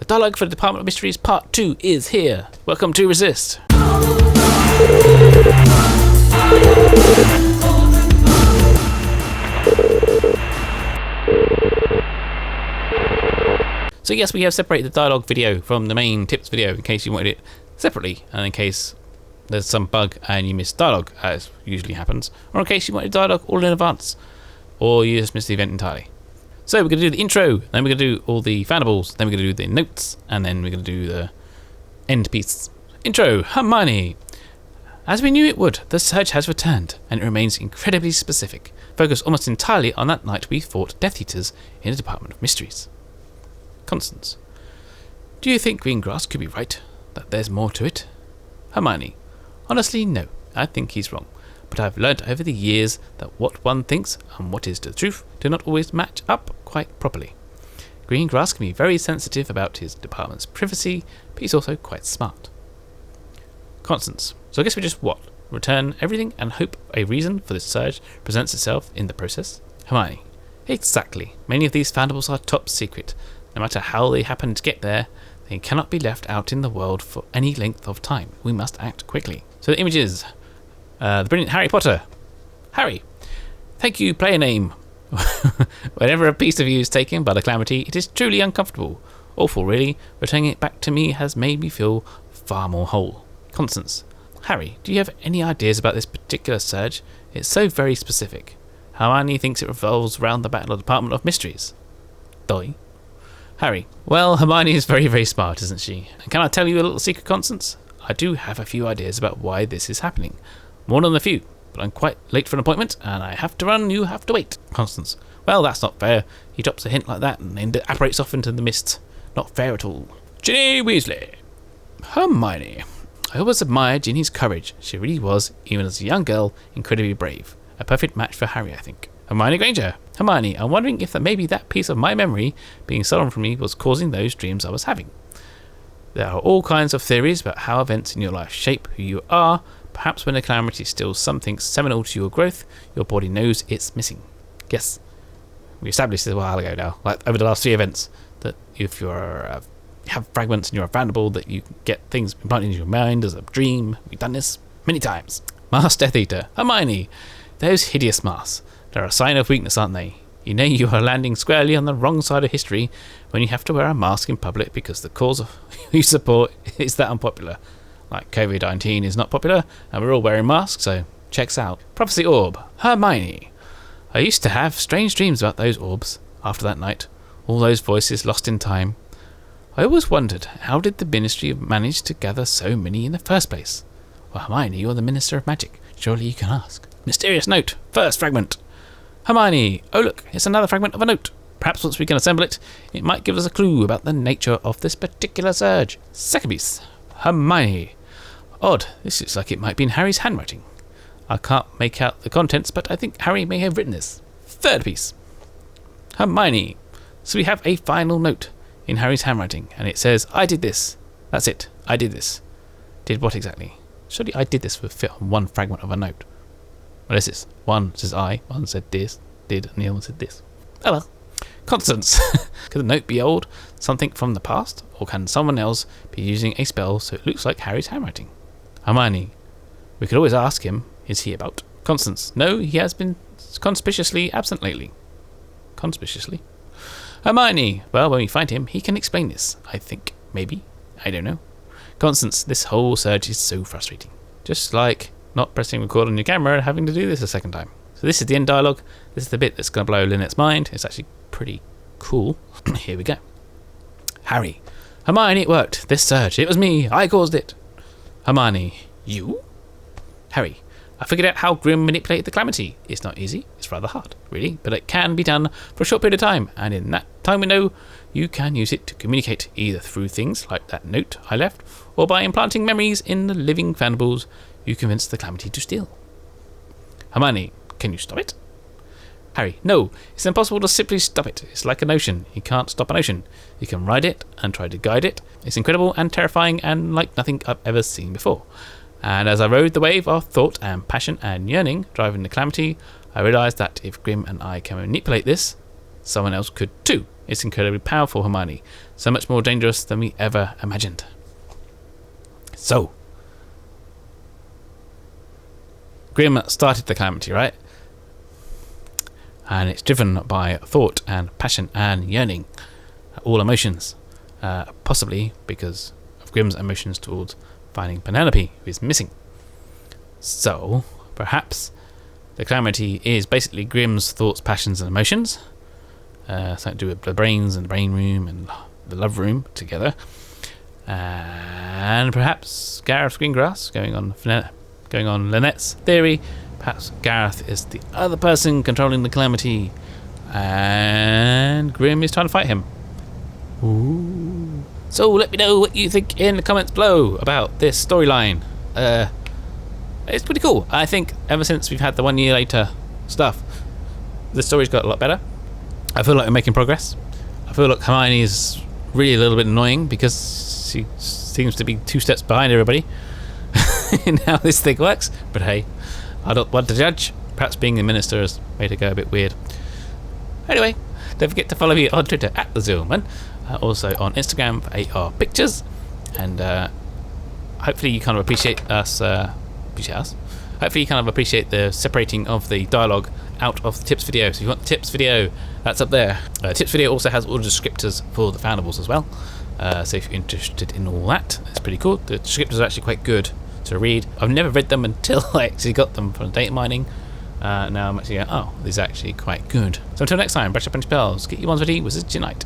The dialogue for the Department of Mysteries Part 2 is here. Welcome to Resist. So yes, we have separated the dialogue video from the main tips video in case you wanted it separately, and in case there's some bug and you miss dialogue, as usually happens, or in case you wanted dialogue all in advance, or you just missed the event entirely. So we're going to do the intro, then we're going to do all the fandables, then we're going to do the notes, and then we're going to do the end piece. Intro, Hermione. As we knew it would, the surge has returned, and it remains incredibly specific, focused almost entirely on that night we fought Death Eaters in the Department of Mysteries. Constance. Do you think Greengrass could be right? That there's more to it? Hermione. Honestly, no. I think he's wrong. But I've learnt over the years that what one thinks and what is the truth do not always match up quite properly. Greengrass can be very sensitive about his department's privacy, but he's also quite smart. Constance. So I guess we just what? Return everything and hope a reason for this surge presents itself in the process? Hermione. Exactly. Many of these fandables are top secret. No matter how they happen to get there, they cannot be left out in the world for any length of time. We must act quickly. So the images. The brilliant Harry Potter. Harry. Thank you, player name. Whenever a piece of you is taken by the calamity, it is truly uncomfortable. Awful, really. Returning it back to me has made me feel far more whole. Constance. Harry, do you have any ideas about this particular surge? It's so very specific. Hermione thinks it revolves around the Battle of the Department of Mysteries. Doi. Harry. Well, Hermione is very, very smart, isn't she? And can I tell you a little secret, Constance? I do have a few ideas about why this is happening. More than a few, but I'm quite late for an appointment, and I have to run, you have to wait. Constance. Well, that's not fair. He drops a hint like that and then apparates off into the mist. Not fair at all. Ginny Weasley. Hermione. I always admired Ginny's courage. She really was, even as a young girl, incredibly brave. A perfect match for Harry, I think. Hermione Granger. Hermione, I'm wondering if maybe that piece of my memory being stolen from me was causing those dreams I was having. There are all kinds of theories about how events in your life shape who you are. Perhaps when a calamity steals something seminal to your growth, your body knows it's missing. Yes, we established this a while ago now, like over the last 3 events, that if you have fragments and you're a vandal, that you get things implanted into your mind as a dream. We've done this many times. Masked Death Eater. Hermione. Those hideous masks. They're a sign of weakness, aren't they? You know you are landing squarely on the wrong side of history when you have to wear a mask in public because the cause of you support is that unpopular. Like COVID-19 is not popular and we're all wearing masks, so checks out. Prophecy Orb. Hermione. I used to have strange dreams about those orbs after that night. All those voices lost in time. I always wondered, how did the Ministry manage to gather so many in the first place? Well, Hermione, you're the Minister of Magic. Surely you can ask. Mysterious note. First fragment. Hermione. Oh look, it's another fragment of a note. Perhaps once we can assemble it, it might give us a clue about the nature of this particular surge. Second piece. Hermione. Odd, this looks like it might be in Harry's handwriting. I can't make out the contents, but I think Harry may have written this. Third piece. Hermione. So we have a final note in Harry's handwriting, and it says, I did this. That's it. I did this. Did what exactly? Surely I did this would fit on one fragment of a note. What is this? One says I, one said this, did, and the other one said this. Oh well. Constance. Could the note be old, something from the past, or can someone else be using a spell so it looks like Harry's handwriting? Hermione. We could always ask him, is he about? Constance. No, he has been conspicuously absent lately. Conspicuously? Hermione. Well, when we find him, he can explain this, I think. Maybe. I don't know. Constance. This whole surge is so frustrating. Just like not pressing record on your camera and having to do this a second time. So this is the end dialogue. This is the bit that's going to blow Lynette's mind. It's actually pretty cool. Here we go. Harry. Hermione, it worked. This surge. It was me. I caused it. Hermione. You? Harry. I figured out how Grim manipulated the calamity. It's not easy. It's rather hard, really. But it can be done for a short period of time. And in that time window, you can use it to communicate either through things like that note I left, or by implanting memories in the living fandables you convince the calamity to steal. Hermione. Can you stop it? Harry. No, it's impossible to simply stop it. It's like an ocean. You can't stop an ocean. You can ride it and try to guide it. It's incredible and terrifying and like nothing I've ever seen before. And as I rode the wave of thought and passion and yearning driving the calamity, I realised that if Grim and I can manipulate this, someone else could too. It's incredibly powerful, Hermione. So much more dangerous than we ever imagined. So, Grimm started the calamity, right? And it's driven by thought and passion and yearning, all emotions, possibly because of Grimm's emotions towards finding Penelope, who is missing. So, perhaps the calamity is basically Grimm's thoughts, passions, and emotions, something to do with the brains and the brain room and the love room together, and perhaps Gareth Greengrass going on Lynette's theory. Perhaps Gareth is the other person controlling the calamity, and Grimm is trying to fight him. Ooh. So let me know what you think in the comments below about this storyline. It's pretty cool. I think ever since we've had the 1 year later stuff, the story's got a lot better. I feel like we're making progress. I feel like Hermione's really a little bit annoying because she seems to be 2 steps behind everybody in how this thing works. But hey, I don't want to judge. Perhaps being the minister has made it go a bit weird. Anyway, don't forget to follow me on Twitter at the Zealman, also on Instagram for AR pictures, and hopefully you kind of appreciate us. Hopefully you kind of appreciate the separating of the dialogue out of the tips video. So if you want the tips video, that's up there. Tips video also has all the descriptors for the foundables as well. So if you're interested in all that, it's pretty cool. The descriptors are actually quite good to read. I've never read them until I actually got them from data mining. Now I'm actually going, oh, these are actually quite good. So until next time, brush up on your spells, get your ones ready, wizards unite.